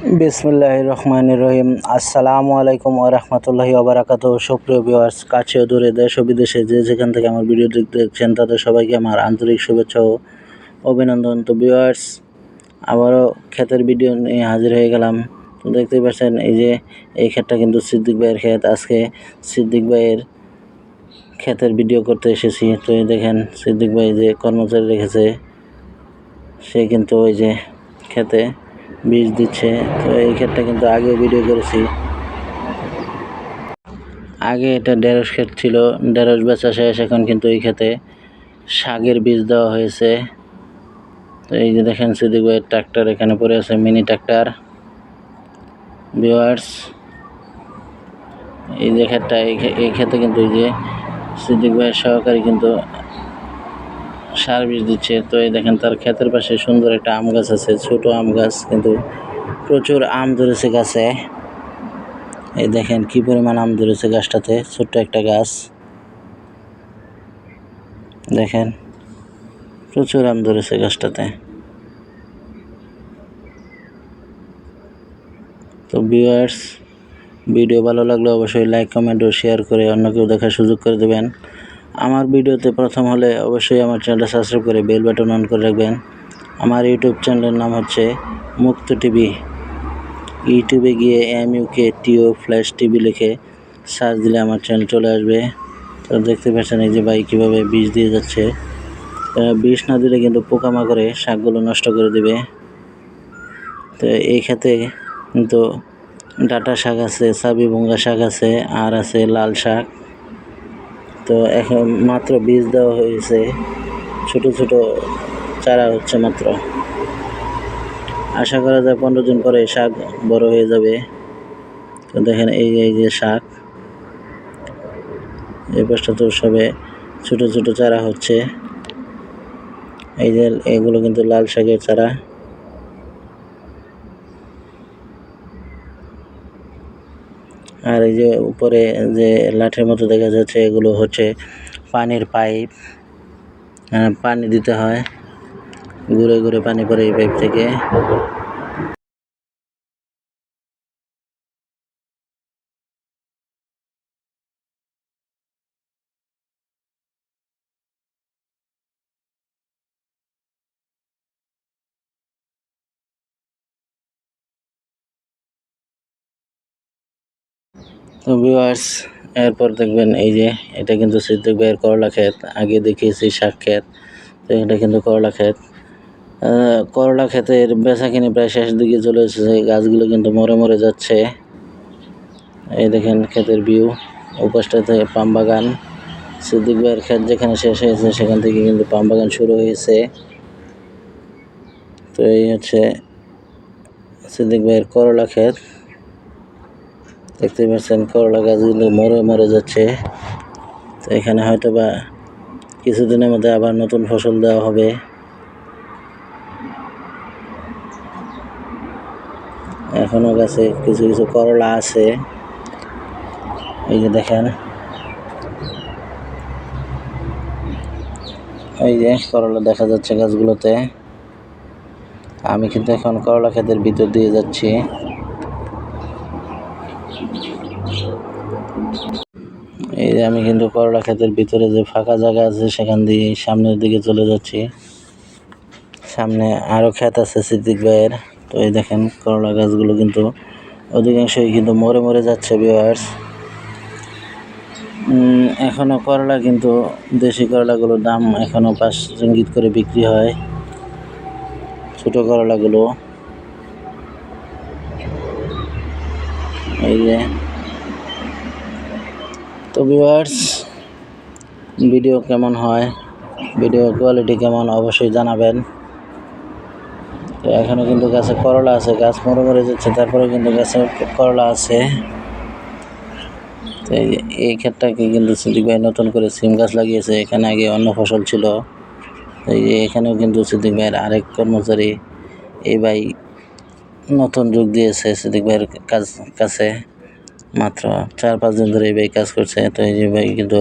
বিসমিল্লাহির রহমানির রহিম। আসসালামু আলাইকুম ওয়া রাহমাতুল্লাহি ওয়া বারাকাতুহু। সুপ্রিয় ভিউয়ার্স, কাছে ও দূরে, দেশ ও বিদেশে যে যেখান থেকে আমার ভিডিও দেখছেন তাদের সবাইকে আমার আন্তরিক শুভেচ্ছা ও অভিনন্দন। তো ভিউয়ার্স, আবারও ক্ষেতের ভিডিও নিয়ে হাজির হয়ে গেলাম। তো দেখতেই পাচ্ছেন এই ক্ষেতটা কিন্তু সিদ্দিক ভাইয়ের ক্ষেত। আজকে সিদ্দিক ভাইয়ের ক্ষেতের ভিডিও করতে এসেছি। তো এই দেখেন সিদ্দিক ভাই যে কর্মচারী রেখেছে, সে কিন্তু ওই যে ক্ষেতে বীজ দিচ্ছে। তো এই ক্ষেতটা কিন্তু আগে ভিডিও করেছি। আগে এটা ঢেঁড়স ক্ষেত ছিল, ঢেঁড়স বেচা শেষ। এখন কিন্তু এই ক্ষেতে শাকের বীজ দেওয়া হয়েছে। তো এই যে দেখেন সিদ্দিক ভাইয়ের ট্রাক্টর এখানে পড়ে আছে, মিনি ট্রাক্টর। ভিউয়ার্স, এই যে ক্ষেতটা, এই ক্ষেতে কিন্তু এই যে সিদ্দিক ভাইয়ের সহকারী কিন্তু সার বীজ দিচ্ছে। তো এই দেখেন তার ক্ষেতের পাশে সুন্দর একটা আম গাছ আছে, ছোট আম গাছ, কিন্তু প্রচুর আম ধরেছে গাছে। এই দেখেন কি পরিমাণ আম ধরেছে গাছটাতে, ছোট্ট একটা গাছ। দেখেন প্রচুর আম ধরেছে গাছটাতে। তো ভিউয়ার্স, ভিডিও ভালো লাগলে অবশ্যই লাইক, কমেন্ট ও শেয়ার করে অন্যকেও দেখার সুযোগ করে দেবেন। আমার ভিডিওতে প্রথম হলে অবশ্যই আমার চ্যানেলটা সাবস্ক্রাইব করে বেল বাটন অন করে রাখবেন। আমার ইউটিউব চ্যানেলের নাম হচ্ছে মুক্ত টিভি। ইউটিউবে গিয়ে MUKTO/TV লিখে সার্চ দিলে আমার চ্যানেল চলে আসবে। তো দেখতে পাচ্ছেন এই যে ভাই কীভাবে বীজ দিয়ে যাচ্ছে। বীজ না দিলে কিন্তু পোকামাকড়ে শাকগুলো নষ্ট করে দেবে। তো এই ক্ষেতে কিন্তু ডাঁটা শাক আছে, চাবিভুঙ্গা শাক আছে, আর আছে লাল শাক। তো এখন মাত্র বীজ দেওয়া হয়েছে, ছোট ছোট চারা হচ্ছে মাত্র। আশা করা যায় 15 দিন পরে শাক বড় হয়ে যাবে। তো দেখেন এই যে শাক, এই পাশটা তো সবে ছোট ছোট চারা হচ্ছে। এই যে এগুলো কিন্তু লাল শাকের চারা। আর এই যে উপরে যে লাঠির মতো দেখা যাচ্ছে, এগুলো হচ্ছে পানির পাইপ। পানি দিতে হয়, ঘুরে ঘুরে পানি পড়ে এই পাইপ থেকে। তো ভিউয়ার্স, এরপর দেখবেন এই যে এটা কিন্তু সিদ্দিক ভাইয়ের করলা ক্ষেত। আগে দেখিয়েছি শাক ক্ষেত, তো এটা কিন্তু করলা ক্ষেত। করলা ক্ষেতের বেচাকিনি প্রায় শেষ দিকে চলে এসেছে। গাছগুলো কিন্তু মরে মরে যাচ্ছে। এই দেখেন ক্ষেতের ভিউ। ওপাশটাতে পাম বাগান। সিদ্দিক ভাইয়ের ক্ষেত যেখানে শেষ হয়েছে সেখান থেকে কিন্তু পাম বাগান শুরু হয়েছে। তো এই হচ্ছে সিদ্দিক ভাইয়ের করলা ক্ষেত। দেখতে পাচ্ছেন করলা গাছগুলো মরে মরে যাচ্ছে। তো এখানে হয়তো বা কিছুদিনের মধ্যে আবার নতুন ফসল দেওয়া হবে। এখনো গাছে কিছু কিছু করলা আছে। এই যে দেখেন, এই যে করলা দেখা যাচ্ছে গাছগুলোতে। আমি কিন্তু এখন করলা ক্ষেতের ভিতর দিয়ে যাচ্ছি। এই যে আমি কিন্তু করলা ক্ষেতের ভিতরে যে ফাঁকা জায়গা আছে সেখান দিয়ে সামনের দিকে চলে যাচ্ছি। সামনে আরও ক্ষেত আছে সিদ্দিক ভাইয়ের। তো এই দেখেন করলা গাছগুলো কিন্তু অধিকাংশই কিন্তু মরে মরে যাচ্ছে ভিউয়ার্স। এখনও করলা কিন্তু দেশি করলাগুলোর দাম এখনও 5 রিঙ্গিত করে বিক্রি হয়, ছোট করলাগুলো। এই যে, তো ভিউয়ার্স, ভিডিও কেমন হয়, ভিডিও কোয়ালিটি কেমন অবশ্যই জানাবেন। তো এখনও কিন্তু গাছে করলা আছে, গাছ মরে মরে যাচ্ছে, তারপরে কিন্তু গাছে করলা আছে। তো এই ক্ষেতটাকে কিন্তু সিদ্দিক ভাই নতুন করে সিম গাছ লাগিয়েছে। এখানে আগে অন্য ফসল ছিল। এই যে এখানেও কিন্তু সিদ্দিক ভাইয়ের আরেক কর্মচারী এই ভাই নতুন যোগ দিয়েছে সিদ্দিক ভাইয়ের কাছে। মাত্র 4-5 দিন ধরে এই ভাই কাজ করছে। তো এই যে ভাই কিন্তু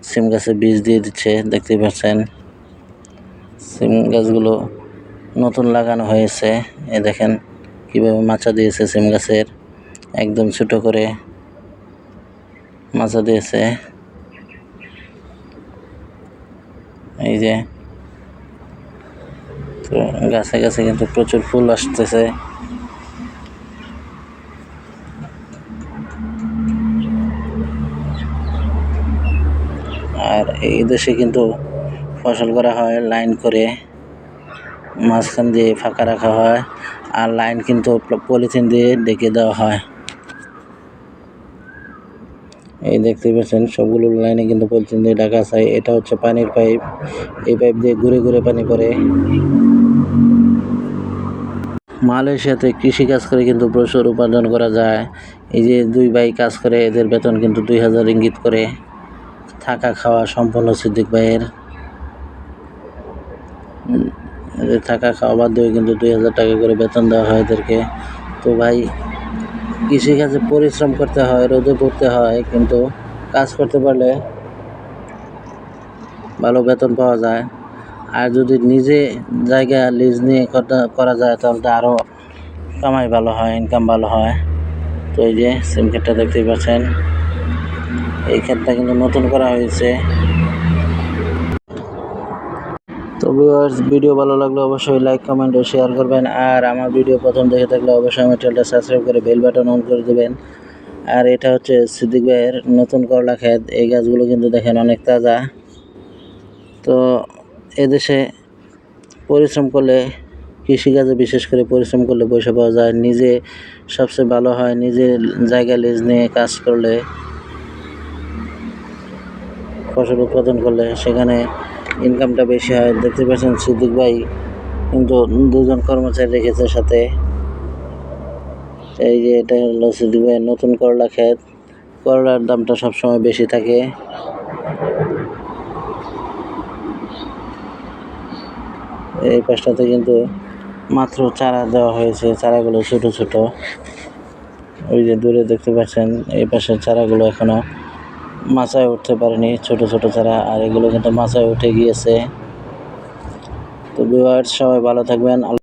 সিম গাছে বীজ দিয়ে দিচ্ছে, দেখতেই পাচ্ছেন। সিম গাছগুলো নতুন লাগানো হয়েছে। এই দেখেন কীভাবে মাচা দিয়েছে সিম গাছের, একদম ছোটো করে মাচা দিয়েছে। এই যে তো গাছে গাছে কিন্তু প্রচুর ফুল আসতেছে। আর এই দেশে কিন্তু ফসল করা হয় লাইন করে, মাঝখান দিয়ে ফাঁকা রাখা হয়, আর লাইন কিন্তু পলিথিন দিয়ে ঢেকে দেওয়া হয়। এই দেখতে পাচ্ছেন সবগুলো লাইনে কিন্তু পলিথিন দিয়ে ঢাকা আছে। এটা হচ্ছে পানির পাইপ, এই পাইপ দিয়ে ঘুরে ঘুরে পানি পড়ে। মালয়েশিয়াতে কৃষিকাজ করে কিন্তু প্রচুর উপার্জন করা যায়। এই যে দুই ভাই কাজ করে, এদের বেতন কিন্তু 2000 রিঙ্গিত করে, থাকা খাওয়া সম্পূর্ণ সিদ্দিক ভাইয়ের। এদের থাকা খাওয়া বাদ দিয়ে কিন্তু 2000 টাকা করে বেতন দেওয়া হয় এদেরকে। তো ভাই কৃষিকাজে পরিশ্রম করতে হয়, রোদে পড়তে হয়, কিন্তু কাজ করতে পারলে ভালো বেতন পাওয়া যায়। আর যদি নিজে জায়গা লিজ নিয়ে করা যায় তাহলে তো আরও কামাই ভালো হয়, ইনকাম ভালো হয়। তো এই যে সিম ক্ষেতটা দেখতেই পাচ্ছেন, এই ক্ষেতটা কিন্তু নতুন করা হয়েছে। তো ভিউয়ার্স, ভিডিও ভালো লাগলে অবশ্যই লাইক কমেন্ট ও শেয়ার করবেন। আর আমার ভিডিও প্রথম দেখে থাকলে অবশ্যই আমার চ্যানেলটা সাবস্ক্রাইব করে বেল বাটন অন করে দেবেন। আর এটা হচ্ছে সিদ্দিক ভাইয়ের নতুন করলা ক্ষেত। এই গাছগুলো কিন্তু দেখেন অনেক তাজা। তো এদেশে পরিশ্রম করলে, কৃষিকাজে বিশেষ করে পরিশ্রম করলে পয়সা পাওয়া যায়। নিজে সবচেয়ে ভালো হয়, নিজে জায়গা লিজ নিয়ে কাজ করলে, ফসল উৎপাদন করলে সেখানে ইনকামটা বেশি হয়। দেখতে পাচ্ছেন সিদ্দিক ভাই কিন্তু 2জন কর্মচারী রেখেছে সাথে। এই যে এটা হলো সিদ্দিক ভাইয়ের নতুন করলা ক্ষেত। করলার দামটা সবসময় বেশি থাকে। এই পাশটাতে কিন্তু মাত্র চারা দেওয়া হয়েছে, চারাগুলো ছোট ছোট। ওই যে দূরে দেখতে পাচ্ছেন এই পাশের চারাগুলো এখনো মাচায় উঠতে পারেনি, ছোট ছোট চারা। আর এগুলো কিন্তু মাচায় উঠে গিয়েছে। তো ভিউয়ার্স, সবাই ভালো থাকবেন।